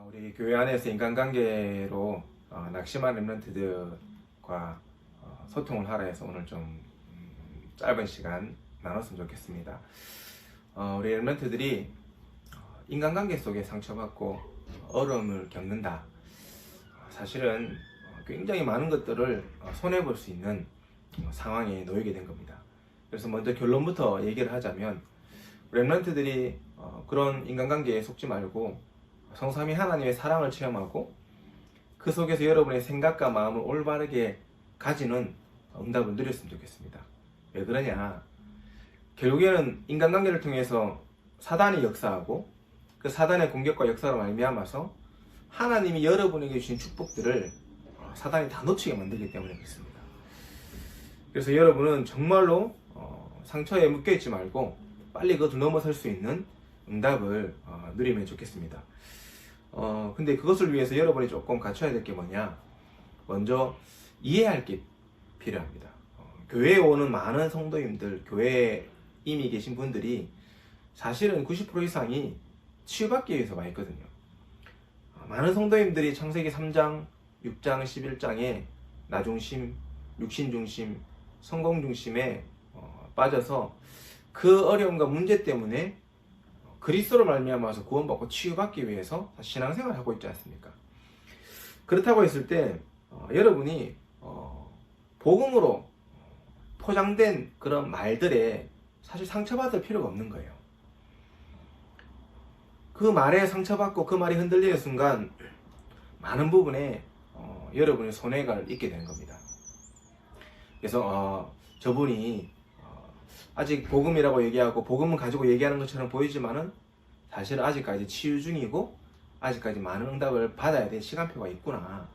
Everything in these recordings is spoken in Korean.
우리 교회 안에서 인간관계로 낙심한 렘넌트들과 소통을 하라 해서 오늘 좀 짧은 시간 나눴으면 좋겠습니다. 우리 렘넌트들이 인간관계 속에 상처받고 어려움을 겪는다. 사실은 굉장히 많은 것들을 손해볼 수 있는 상황에 놓이게 된 겁니다. 그래서 먼저 결론부터 얘기를 하자면 렘넌트들이 그런 인간관계에 속지 말고 성삼위 하나님의 사랑을 체험하고 그 속에서 여러분의 생각과 마음을 올바르게 가지는 응답을 누렸으면 좋겠습니다. 왜 그러냐? 결국에는 인간관계를 통해서 사단이 역사하고 그 사단의 공격과 역사로 말미암아서 하나님이 여러분에게 주신 축복들을 사단이 다 놓치게 만들기 때문에 그렇습니다. 그래서 여러분은 정말로 상처에 묶여있지 말고 빨리 그것을 넘어설 수 있는 응답을 누리면 좋겠습니다. 근데 그것을 위해서 여러분이 조금 갖춰야 될 게 뭐냐? 먼저 이해할 게 필요합니다. 교회에 오는 많은 성도님들, 교회에 이미 계신 분들이 사실은 90% 이상이 치유받기 위해서 와 있거든요. 많은 성도님들이 창세기 3장, 6장, 11장에 나중심, 육신중심, 성공중심에 빠져서 그 어려움과 문제 때문에 그리스도로 말미암아서 구원받고 치유받기 위해서 신앙생활을 하고 있지 않습니까? 그렇다고 했을 때 여러분이 복음으로 포장된 그런 말들에 사실 상처받을 필요가 없는 거예요. 그 말에 상처받고 그 말이 흔들리는 순간 많은 부분에 여러분이 손해가 있게 되는 겁니다. 그래서 저분이 아직 복음이라고 얘기하고 복음은 가지고 얘기하는 것처럼 보이지만은 사실은 아직까지 치유 중이고 아직까지 많은 응답을 받아야 될 시간표가 있구나.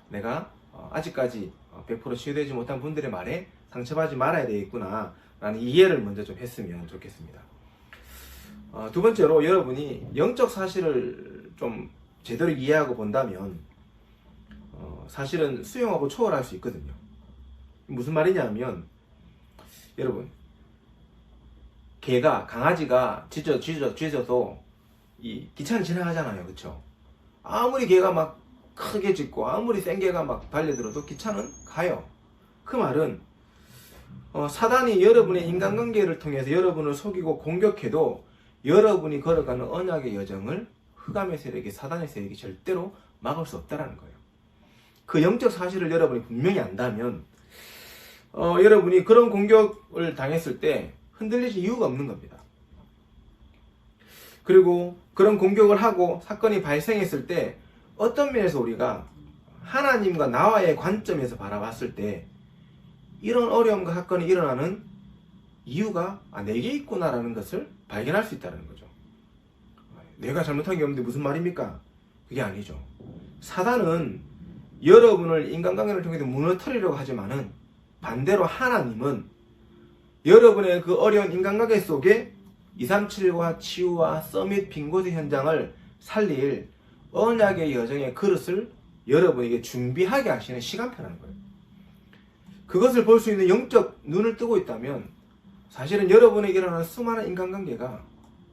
내가 아직까지 100% 치유되지 못한 분들의 말에 상처받지 말아야 되겠구나 라는 이해를 먼저 좀 했으면 좋겠습니다. 두 번째로 여러분이 영적 사실을 좀 제대로 이해하고 본다면 사실은 수용하고 초월할 수 있거든요. 무슨 말이냐면 여러분, 강아지가 짖어도 이 기차는 지나가잖아요. 그쵸? 아무리 개가 막 크게 짖고 아무리 센 개가 막 달려들어도 기차는 가요. 그 말은 사단이 여러분의 인간관계를 통해서 여러분을 속이고 공격해도 여러분이 걸어가는 언약의 여정을 흑암의 세력이, 사단의 세력이 절대로 막을 수 없다는 거예요. 그 영적 사실을 여러분이 분명히 안다면 여러분이 그런 공격을 당했을 때 흔들리실 이유가 없는 겁니다. 그리고 그런 공격을 하고 사건이 발생했을 때 어떤 면에서 우리가 하나님과 나와의 관점에서 바라봤을 때 이런 어려움과 사건이 일어나는 이유가 내게 있구나라는 것을 발견할 수 있다는 거죠. 내가 잘못한 게 없는데 무슨 말입니까? 그게 아니죠. 사단은 여러분을 인간관계를 통해서 무너뜨리려고 하지만은 반대로 하나님은 여러분의 그 어려운 인간관계 속에 237과 치유와 서밋 빈곳의 현장을 살릴 언약의 여정의 그릇을 여러분에게 준비하게 하시는 시간표라는 거예요. 그것을 볼 수 있는 영적 눈을 뜨고 있다면 사실은 여러분에게 일어나는 수많은 인간관계가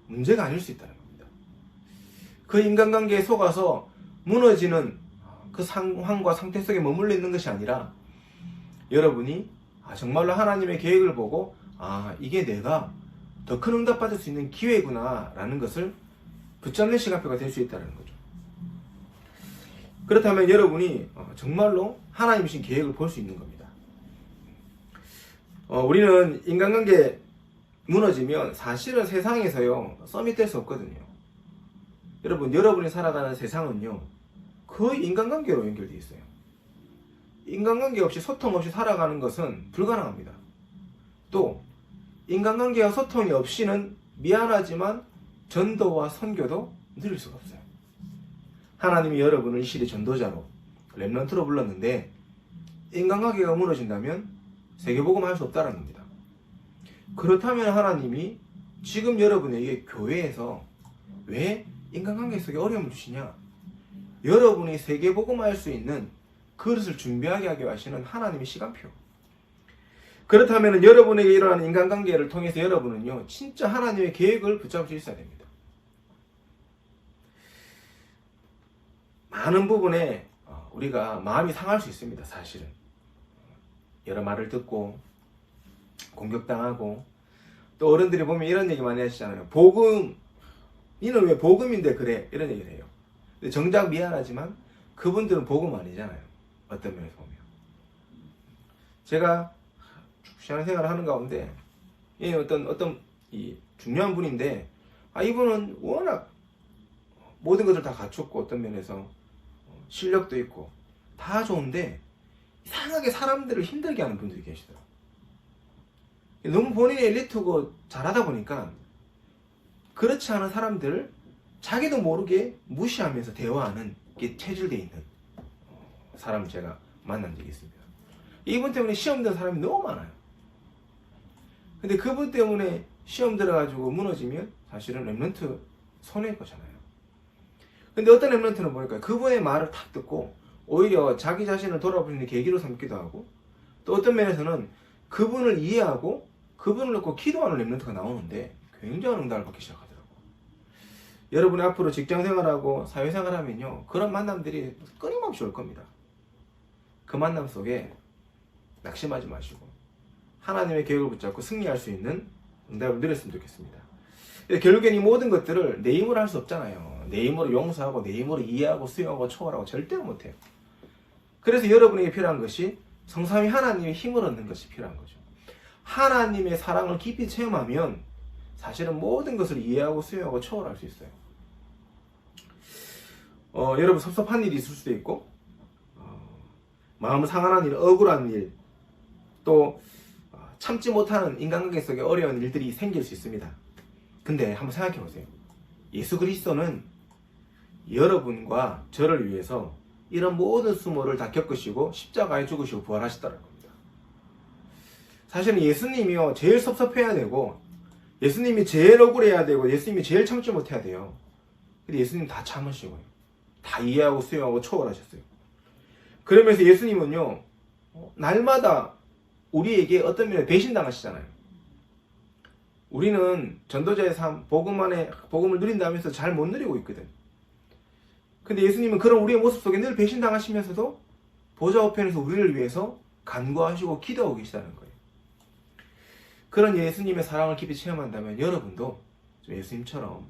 문제가 아닐 수 있다는 겁니다. 그 인간관계에 속아서 무너지는 그 상황과 상태 속에 머물러 있는 것이 아니라 여러분이 정말로 하나님의 계획을 보고 이게 내가 더 큰 응답 받을 수 있는 기회구나 라는 것을 붙잡는 시간표가 될 수 있다는 거죠. 그렇다면 여러분이 정말로 하나님이신 계획을 볼 수 있는 겁니다. 우리는 인간관계 무너지면 사실은 세상에서요 서밋될 수 없거든요. 여러분이 살아가는 세상은요 거의 인간관계로 연결되어 있어요. 인간관계 없이 소통 없이 살아가는 것은 불가능합니다. 또 인간관계와 소통이 없이는 미안하지만 전도와 선교도 누릴 수가 없어요. 하나님이 여러분을 이 시대 전도자로 렘넌트로 불렀는데 인간관계가 무너진다면 세계복음 할 수 없다는 겁니다. 그렇다면 하나님이 지금 여러분에게 교회에서 왜 인간관계 속에 어려움을 주시냐? 여러분이 세계복음 할 수 있는 그릇을 준비하게 하게 하시는 하나님의 시간표. 그렇다면 여러분에게 일어나는 인간관계를 통해서 여러분은요 진짜 하나님의 계획을 붙잡을 수 있어야 됩니다. 많은 부분에 우리가 마음이 상할 수 있습니다. 사실은 여러 말을 듣고 공격당하고, 또 어른들이 보면 이런 얘기 많이 하시잖아요. 복음, 니는 왜 복음인데 그래? 이런 얘기를 해요. 근데 정작 미안하지만 그분들은 복음 아니잖아요. 어떤 면에서 보면. 제가 신앙생활을 하는 가운데 어떤 이 중요한 분인데, 이분은 워낙 모든 것을 다 갖췄고 어떤 면에서 실력도 있고 다 좋은데 이상하게 사람들을 힘들게 하는 분들이 계시더라고요. 너무 본인이 엘리트고 잘하다 보니까 그렇지 않은 사람들을 자기도 모르게 무시하면서 대화하는 게 체질되어 있는 사람을 제가 만난 적이 있습니다. 이분 때문에 시험 든 사람이 너무 많아요. 근데 그분 때문에 시험 들어가지고 무너지면 사실은 랩런트 손해일 거잖아요. 근데 어떤 랩런트는 보니까 그분의 말을 탁 듣고 오히려 자기 자신을 돌아보는 계기로 삼기도 하고, 또 어떤 면에서는 그분을 이해하고 그분을 놓고 기도하는 랩런트가 나오는데 굉장한 응답을 받기 시작하더라고요. 여러분이 앞으로 직장생활하고 사회생활하면요, 그런 만남들이 끊임없이 올 겁니다. 그 만남 속에 낙심하지 마시고 하나님의 계획을 붙잡고 승리할 수 있는 응답을 누렸으면 좋겠습니다. 결국엔 이 모든 것들을 내 힘으로 할 수 없잖아요. 내 힘으로 용서하고 내 힘으로 이해하고 수용하고 초월하고 절대로 못해요. 그래서 여러분에게 필요한 것이 성삼위 하나님의 힘을 얻는 것이 필요한 거죠. 하나님의 사랑을 깊이 체험하면 사실은 모든 것을 이해하고 수용하고 초월할 수 있어요. 여러분 섭섭한 일이 있을 수도 있고, 마음 상한 일, 억울한 일, 또 참지 못하는 인간관계 속에 어려운 일들이 생길 수 있습니다. 근데 한번 생각해 보세요. 예수 그리스도는 여러분과 저를 위해서 이런 모든 수모를 다 겪으시고 십자가에 죽으시고 부활하셨다는 겁니다. 사실은 예수님이요, 제일 섭섭해야 되고, 예수님이 제일 억울해야 되고, 예수님이 제일 참지 못해야 돼요. 근데 예수님 다 참으시고요, 다 이해하고 수용하고 초월하셨어요. 그러면서 예수님은요, 날마다 우리에게 어떤 면에 배신당하시잖아요. 우리는 전도자의 삶, 복음을 누린다면서 잘 못 누리고 있거든. 근데 예수님은 그런 우리의 모습 속에 늘 배신당하시면서도 보좌 우편에서 우리를 위해서 간구하시고 기도하고 계시다는 거예요. 그런 예수님의 사랑을 깊이 체험한다면 여러분도 예수님처럼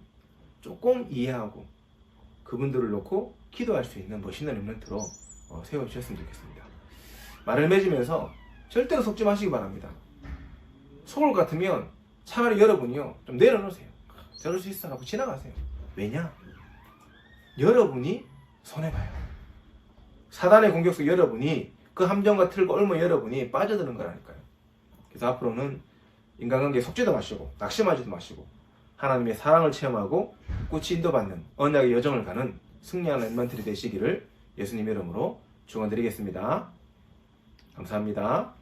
조금 이해하고 그분들을 놓고 기도할 수 있는 멋있는 랩런트로 세워주셨으면 좋겠습니다. 말을 맺으면서 절대로 속지 마시기 바랍니다. 속을 것 같으면 차라리 여러분이요, 좀 내려놓으세요. 저럴 수 있어 하고 지나가세요. 왜냐? 여러분이 손해봐요. 사단의 공격 속 여러분이 그 함정과 틀과 얼마 여러분이 빠져드는 거라니까요. 그래서 앞으로는 인간관계에 속지도 마시고 낙심하지도 마시고 하나님의 사랑을 체험하고 꿋이 인도받는 언약의 여정을 가는 승리하는 랩런트들이 되시기를 예수님 이름으로 축원드리겠습니다. 감사합니다.